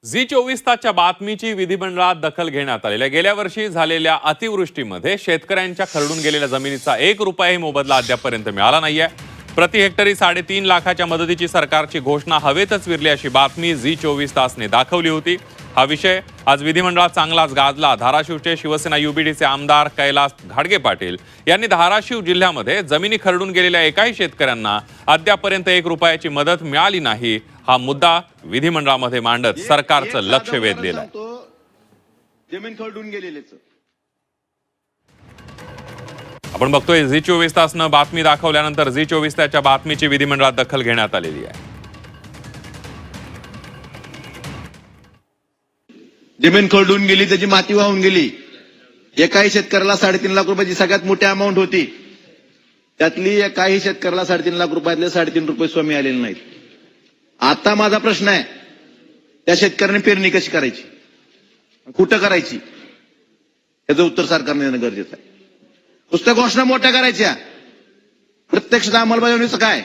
Zee 24 तासच्या बातमीची विधिमंडळात दखल घेण्यात आलेल्या गेल्या वर्षी झालेल्या अतिवृष्टीमध्ये शेतकऱ्यांच्या खरडून गेलेल्या जमिनीचा 1 रुपयाही मोबदला अद्यापर्यंत मिळाला नाहीये. प्रति हेक्टरी 3.5 लाखाच्या मदतीची सरकारची घोषणा हवेतच विरली अशी बातमी झी 24 तासने दाखवली होती. हा विषय आज विधिमंडळात चांगलाच गाजला. धाराशिवचे शिवसेना युबीडीचे आमदार कैलास घाडगे पाटील यांनी धाराशिव जिल्ह्यामध्ये जमिनी खरडून गेलेल्या एकाही शेतकऱ्यांना अद्यापर्यंत 1 रुपयाची मदत मिळाली नाही हा मुद्दा विधिमंडळामध्ये मांडत सरकारचं लक्ष वेधलेलं आहे. जमीन खरडून गेलेलेच आपण बघतोय झी 24 तासनं बातमी दाखवल्यानंतर झी 24 तासच्या बातमीची विधिमंडळात दखल घेण्यात आलेली आहे. जमीन खरडून गेली, त्याची माती वाहून गेली. एकाही शेतकऱ्याला 3.5 लाख रुपयाची सगळ्यात मोठी अमाऊंट होती. त्यातली एकाही शेतकऱ्याला 3.5 लाख रुपयातले 3.5 रुपये सुद्धा मिळालेले नाहीत. आता माझा प्रश्न आहे, त्या शेतकऱ्याने पेरणी कशी करायची, कुठं करायची, याचं उत्तर सरकारने देणं गरजेचं आहे. नुसत्या घोषणा मोठ्या करायच्या, प्रत्यक्षात अंमलबजावणीचं काय.